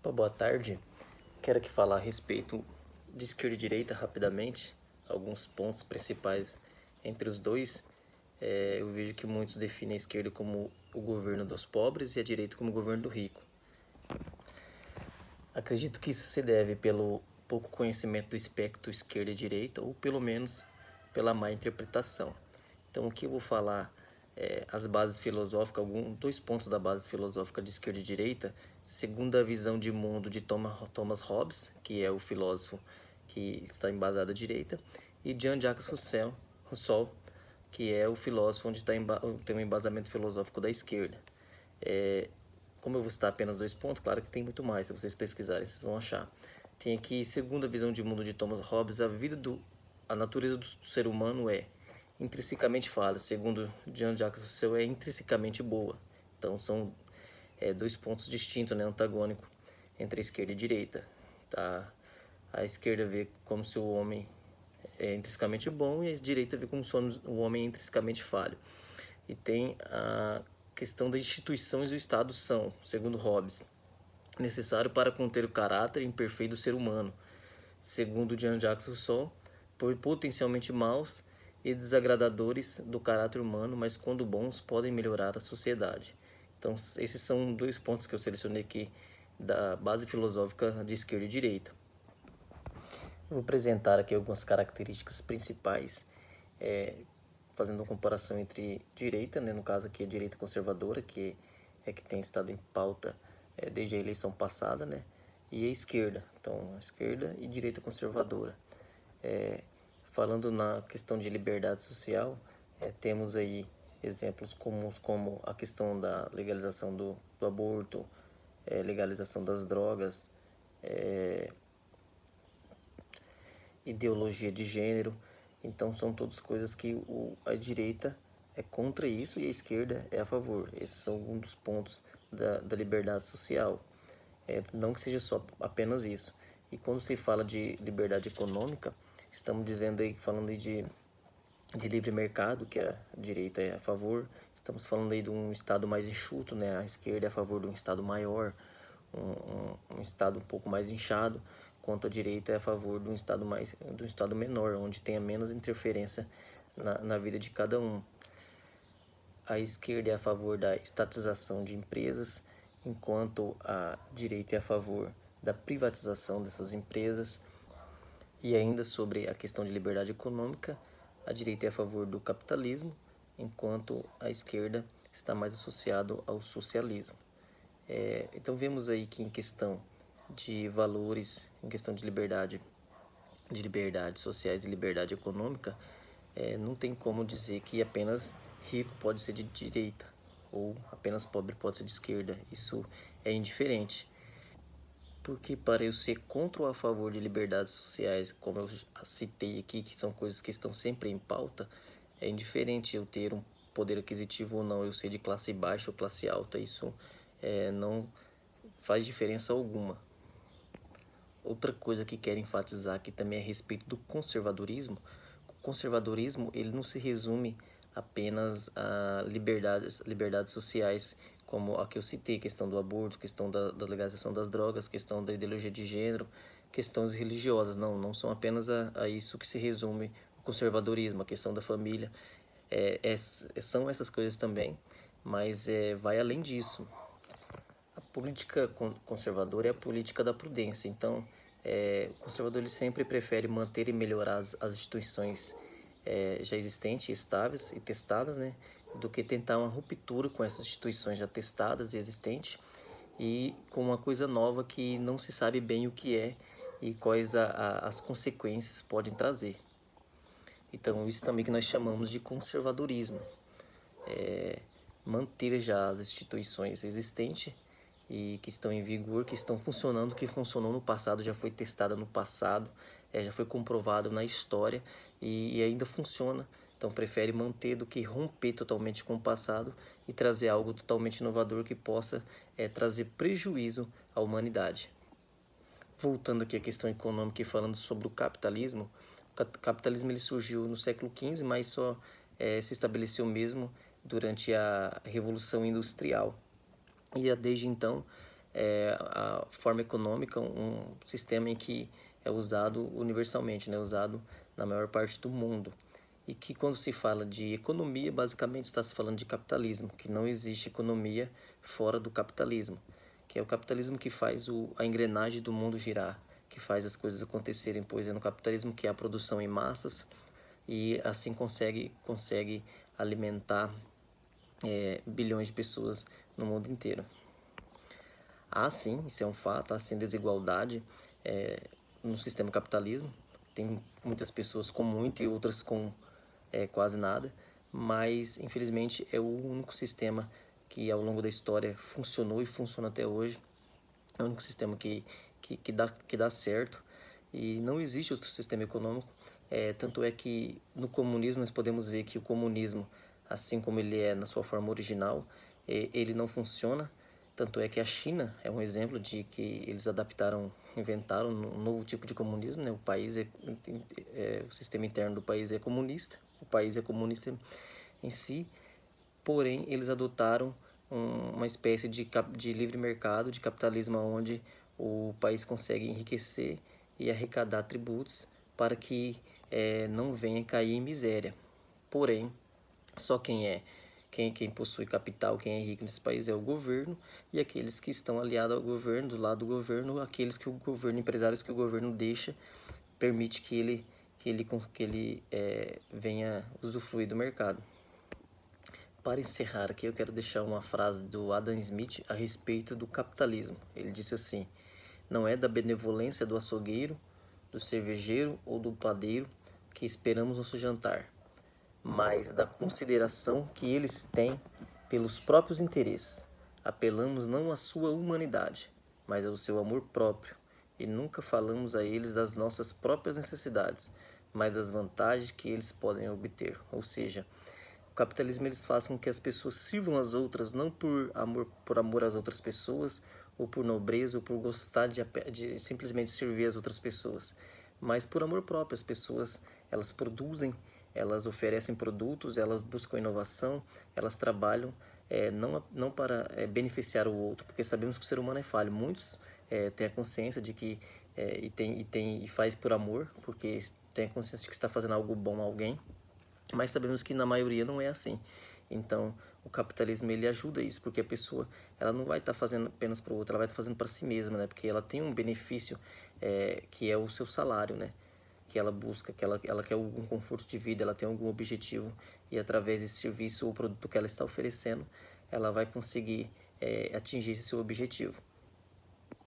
Opa, boa tarde. Quero aqui falar a respeito de esquerda e direita rapidamente, alguns pontos principais entre os dois. Eu vejo que muitos definem a esquerda como o governo dos pobres e a direita como o governo do rico. Acredito que isso se deve pelo pouco conhecimento do espectro esquerda e direita, ou pelo menos pela má interpretação. Então, o que eu vou falar as bases filosóficas, dois pontos da base filosófica de esquerda e direita, segundo a visão de mundo de Thomas Hobbes, que é o filósofo que está embasado à direita, e Jean-Jacques Rousseau, que é o filósofo onde tem um embasamento filosófico da esquerda. Como eu vou citar apenas dois pontos, claro que tem muito mais, se vocês pesquisarem, vocês vão achar. Tem aqui, segundo a visão de mundo de Thomas Hobbes, a natureza do ser humano é intrinsecamente falha, segundo Jean-Jacques Rousseau, é intrinsecamente boa. Então são dois pontos distintos, né, antagônicos, entre a esquerda e a direita. Tá? A esquerda vê como se o homem é intrinsecamente bom e a direita vê como se o homem é intrinsecamente falho. E tem a questão das instituições e o Estado são, segundo Hobbes, necessário para conter o caráter imperfeito do ser humano, segundo Jean-Jacques Rousseau, por potencialmente maus e desagradadores do caráter humano, mas quando bons podem melhorar a sociedade. Então, esses são dois pontos que eu selecionei aqui da base filosófica de esquerda e direita. Eu vou apresentar aqui algumas características principais, fazendo uma comparação entre direita, né, no caso aqui a direita conservadora, que tem estado em pauta desde a eleição passada, né, e a esquerda, então a esquerda e direita conservadora. Falando na questão de liberdade social, temos aí exemplos comuns como a questão da legalização do aborto, legalização das drogas, ideologia de gênero. Então são todas coisas que a direita é contra isso e a esquerda é a favor. Esses são alguns dos pontos da liberdade social. Não que seja só apenas isso. E quando se fala de liberdade econômica, estamos dizendo aí, falando aí de livre mercado, que a direita é a favor. Estamos falando aí de um Estado mais enxuto, né? A esquerda é a favor de um Estado maior, um Estado um pouco mais inchado, enquanto a direita é a favor de um Estado menor, onde tenha menos interferência na vida de cada um. A esquerda é a favor da estatização de empresas, enquanto a direita é a favor da privatização dessas empresas. E ainda sobre a questão de liberdade econômica, a direita é a favor do capitalismo, enquanto a esquerda está mais associado ao socialismo. Então vemos aí que em questão de valores, em questão de liberdades sociais e liberdade econômica, não tem como dizer que apenas rico pode ser de direita ou apenas pobre pode ser de esquerda. Isso é indiferente. Porque para eu ser contra ou a favor de liberdades sociais, como eu citei aqui, que são coisas que estão sempre em pauta, é indiferente eu ter um poder aquisitivo ou não, eu ser de classe baixa ou classe alta, isso não faz diferença alguma. Outra coisa que quero enfatizar aqui também é a respeito do conservadorismo. O conservadorismo ele não se resume apenas a liberdades sociais, como a que eu citei, questão do aborto, questão da legalização das drogas, questão da ideologia de gênero, questões religiosas. Não são apenas a isso que se resume o conservadorismo, a questão da família. São essas coisas também, mas vai além disso. A política conservadora é a política da prudência. Então, o conservador ele sempre prefere manter e melhorar as instituições já existentes, estáveis e testadas, né, do que tentar uma ruptura com essas instituições já testadas e existentes e com uma coisa nova que não se sabe bem o que é e quais as consequências podem trazer. Então, isso também que nós chamamos de conservadorismo. Manter já as instituições existentes e que estão em vigor, que estão funcionando, que funcionou no passado, já foi testada no passado, já foi comprovado na história e ainda funciona. Então prefere manter do que romper totalmente com o passado e trazer algo totalmente inovador que possa trazer prejuízo à humanidade. Voltando aqui à questão econômica e falando sobre o capitalismo, o capitalismo ele surgiu no século XV, mas só se estabeleceu mesmo durante a Revolução Industrial. E desde então a forma econômica, um sistema em que é usado universalmente, né? Usado na maior parte do mundo. E que quando se fala de economia, basicamente está se falando de capitalismo, que não existe economia fora do capitalismo, que é o capitalismo que faz a engrenagem do mundo girar, que faz as coisas acontecerem, pois é no capitalismo que há produção em massas e assim consegue alimentar bilhões de pessoas no mundo inteiro. Há sim, isso é um fato, há sim desigualdade no sistema capitalismo. Tem muitas pessoas com muito e outras com quase nada, mas infelizmente é o único sistema que ao longo da história funcionou e funciona até hoje. É o único sistema que dá certo e não existe outro sistema econômico. Tanto é que no comunismo nós podemos ver que o comunismo, assim como ele é na sua forma original, ele não funciona. Tanto é que a China é um exemplo de que eles inventaram um novo tipo de comunismo, né? O sistema interno do país é comunista, o país é comunista em si, porém eles adotaram uma espécie de livre mercado, de capitalismo, onde o país consegue enriquecer e arrecadar tributos para que não venha cair em miséria. Porém, só quem possui capital, quem é rico nesse país é o governo e aqueles que estão aliados ao governo, do lado do governo, aqueles que o governo, empresários que o governo deixa, permite que ele venha usufruir do mercado. Para encerrar aqui, eu quero deixar uma frase do Adam Smith a respeito do capitalismo. Ele disse assim: não é da benevolência do açougueiro, do cervejeiro ou do padeiro que esperamos nosso jantar, mas da consideração que eles têm pelos próprios interesses. Apelamos não à sua humanidade, mas ao seu amor próprio, e nunca falamos a eles das nossas próprias necessidades, mas das vantagens que eles podem obter. Ou seja, o capitalismo eles faz com que as pessoas sirvam as outras não por amor às outras pessoas, ou por nobreza, ou por gostar de simplesmente servir as outras pessoas, mas por amor próprio. As pessoas elas produzem, elas oferecem produtos, elas buscam inovação, elas trabalham não para beneficiar o outro, porque sabemos que o ser humano é falho. Muitos têm a consciência de que e faz por amor, porque tem a consciência de que está fazendo algo bom a alguém, mas sabemos que na maioria não é assim. Então, o capitalismo ele ajuda isso, porque a pessoa ela não vai estar fazendo apenas para o outro, ela vai estar fazendo para si mesma, né? Porque ela tem um benefício que é o seu salário, né? Que ela busca, que ela quer algum conforto de vida, ela tem algum objetivo e através desse serviço ou produto que ela está oferecendo, ela vai conseguir atingir esse seu objetivo.